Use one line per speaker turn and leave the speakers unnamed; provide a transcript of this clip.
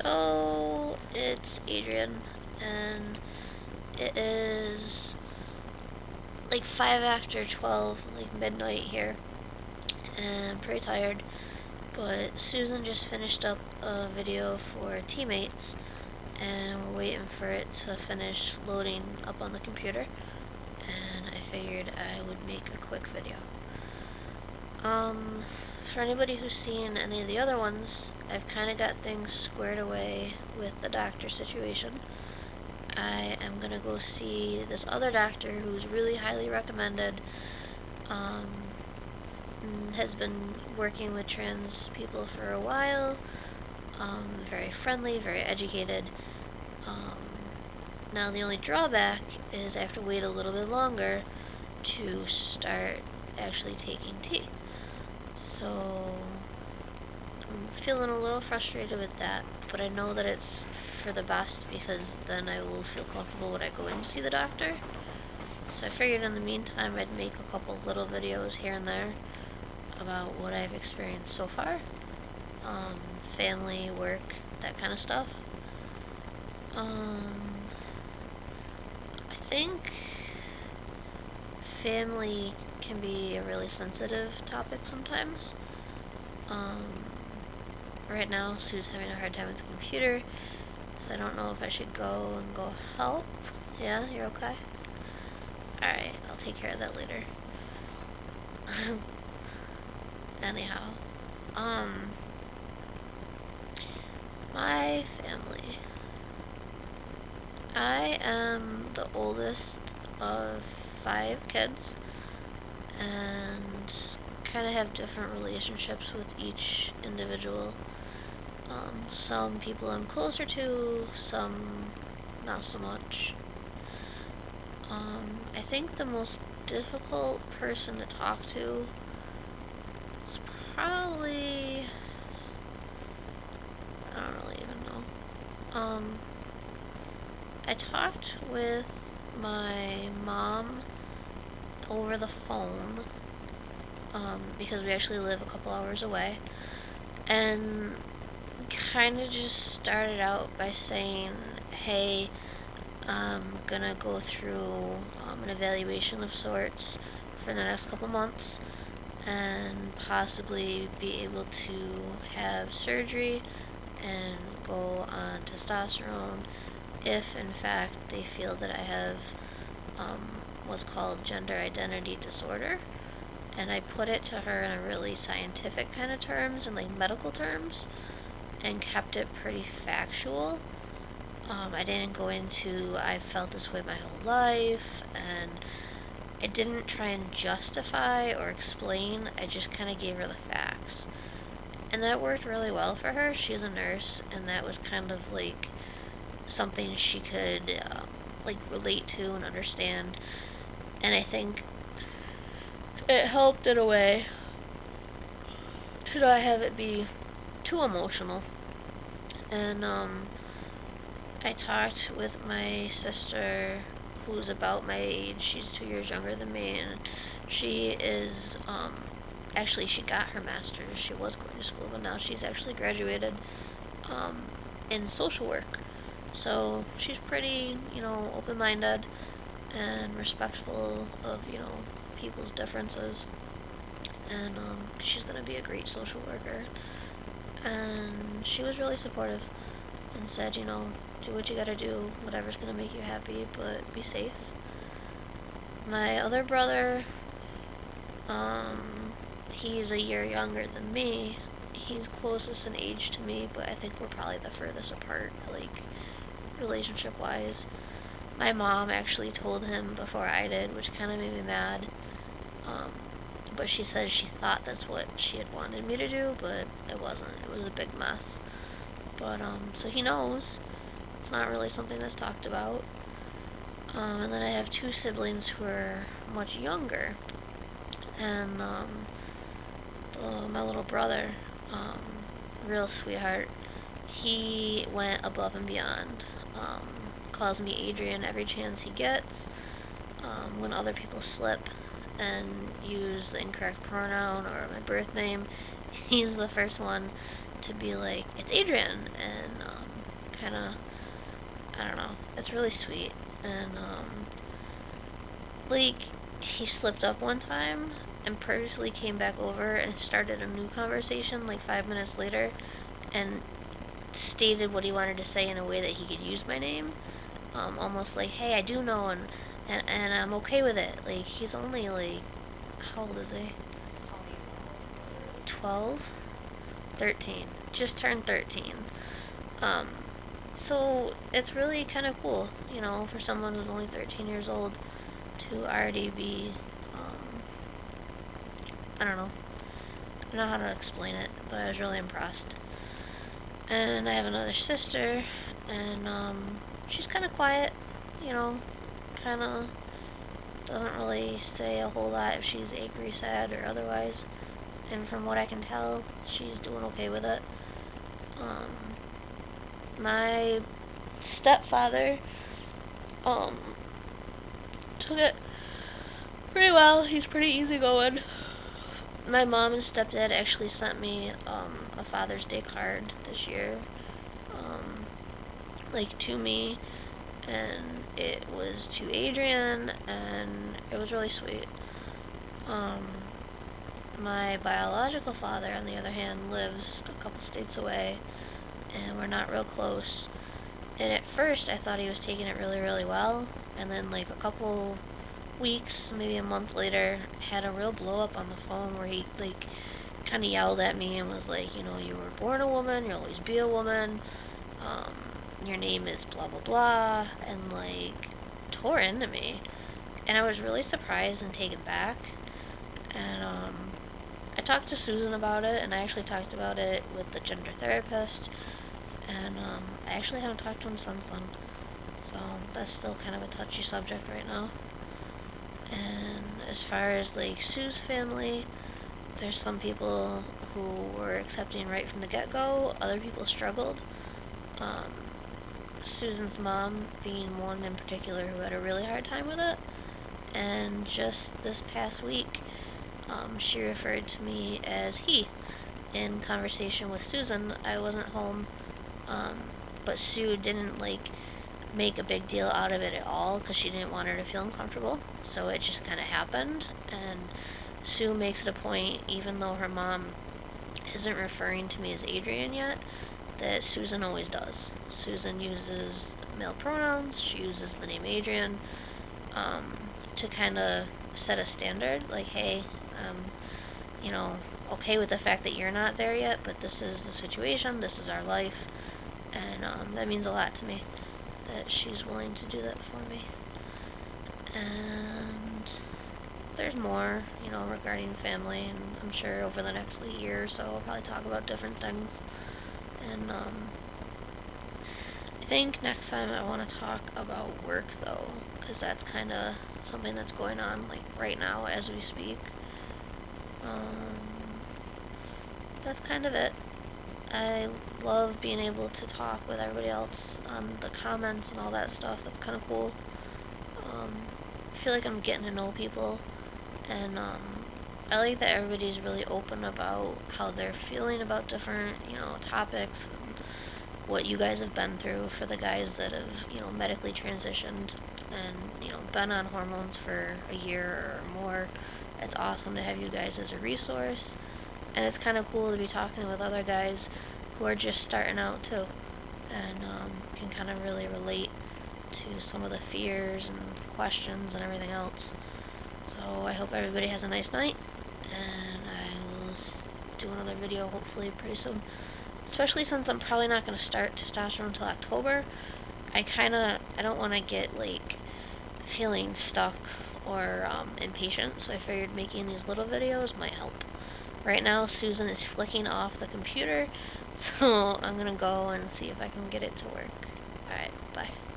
So, it's Adrian, and it is like 5 after 12, like midnight here, and I'm pretty tired, but Susan just finished up a video for teammates, and we're waiting for it to finish loading up on the computer, and I figured I would make a quick video. For anybody who's seen any of the other ones, I've kind of got things squared away with the doctor situation. I am going to go see this other doctor who's really highly recommended, has been working with trans people for a while, very friendly, very educated. Now the only drawback is I have to wait a little bit longer to start actually taking tea. So I'm feeling a little frustrated with that, but I know that it's for the best because then I will feel comfortable when I go in to see the doctor. So I figured in the meantime I'd make a couple little videos here and there about what I've experienced so far. Family, work, that kind of stuff. I think family can be a really sensitive topic sometimes. Right now, Sue's having a hard time with the computer, so I don't know if I should go and go help. Yeah, you're okay? Alright, I'll take care of that later. Anyhow, my family. I am the oldest of 5 kids, and kind of have different relationships with each individual. Some people I'm closer to, some not so much. I think the most difficult person to talk to is probably, I don't really even know. I talked with my mom over the phone, because we actually live a couple hours away, and kind of just started out by saying, hey, I'm gonna go through an evaluation of sorts for the next couple months and possibly be able to have surgery and go on testosterone if in fact they feel that I have what's called gender identity disorder. And I put it to her in a really scientific kind of terms and like medical terms, and kept it pretty factual. I didn't go into I've felt this way my whole life, and I didn't try and justify or explain. I just kind of gave her the facts, and that worked really well for her. She's a nurse, and that was kind of like something she could like relate to and understand. And I think it helped in a way to not have it be too emotional. And I talked with my sister, who's about my age. She's 2 years younger than me, and she is actually, she got her master's. She was going to school, but now she's actually graduated in social work. So she's pretty, open-minded and respectful of, people's differences. And she's going to be a great social worker. And she was really supportive and said, do what you gotta do, whatever's gonna make you happy, but be safe. My other brother, he's a year younger than me. He's closest in age to me, but I think we're probably the furthest apart, like, relationship-wise. My mom actually told him before I did, which kind of made me mad. But she said she thought that's what she had wanted me to do, but it wasn't. It was a big mess. But, so he knows. It's not really something that's talked about. And then I have 2 siblings who are much younger. And, my little brother, real sweetheart, he went above and beyond. Calls me Adrian every chance he gets. When other people slip and use the incorrect pronoun or my birth name, he's the first one to be like, it's Adrian, and kind of, I don't know, it's really sweet. And, like, he slipped up one time and purposely came back over and started a new conversation like 5 minutes later and stated what he wanted to say in a way that he could use my name. Almost like, hey, I do know, and I'm okay with it. Like, he's only, like, how old is he? 12? 13. Just turned 13. So it's really kind of cool, you know, for someone who's only 13 years old to already be, I don't know. I don't know how to explain it, but I was really impressed. And I have another sister, and she's kind of quiet, you know, kind of doesn't really say a whole lot if she's angry, sad, or otherwise. And from what I can tell, she's doing okay with it. My stepfather, took it pretty well. He's pretty easygoing. My mom and stepdad actually sent me, a Father's Day card this year, like, to me, and it was to Adrian, and it was really sweet. My biological father, on the other hand, lives a couple states away, and we're not real close. And at first, I thought he was taking it really, really well, and then, like, a couple weeks, maybe a month later, had a real blow-up on the phone where he, like, kind of yelled at me and was like, you know, you were born a woman, you'll always be a woman, your name is blah, blah, blah, and, like, tore into me. And I was really surprised and taken back. And, I talked to Susan about it, and I actually talked about it with the gender therapist, and, I actually haven't talked to him since then. So that's still kind of a touchy subject right now. And as far as, like, Sue's family, there's some people who were accepting right from the get-go. Other people struggled. Susan's mom being one in particular who had a really hard time with it. And just this past week, she referred to me as he. In conversation with Susan, I wasn't home, but Sue didn't, like, make a big deal out of it at all because she didn't want her to feel uncomfortable. So it just kind of happened, and Sue makes it a point, even though her mom isn't referring to me as Adrian yet, that Susan always does. Susan uses male pronouns, she uses the name Adrian, to kind of set a standard, like, hey, you know, okay with the fact that you're not there yet, but this is the situation, this is our life, and that means a lot to me, that she's willing to do that for me. And there's more, you know, regarding family, and I'm sure over the next year or so I'll probably talk about different things. And I think next time I want to talk about work, though, because that's kind of something that's going on, like, right now as we speak. That's kind of it. I love being able to talk with everybody else on the comments and all that stuff. That's kind of cool. I feel like I'm getting to know people, and I like that everybody's really open about how they're feeling about different, you know, topics, and what you guys have been through. For the guys that have, you know, medically transitioned and, you know, been on hormones for a year or more, it's awesome to have you guys as a resource. And it's kind of cool to be talking with other guys who are just starting out too, and can kind of really relate to some of the fears and questions and everything else. So I hope everybody has a nice night, and I will do another video hopefully pretty soon. Especially since I'm probably not going to start testosterone until October. I don't want to get, like, feeling stuck or impatient, so I figured making these little videos might help. Right now, Susan is flicking off the computer, so I'm going to go and see if I can get it to work. Alright, bye.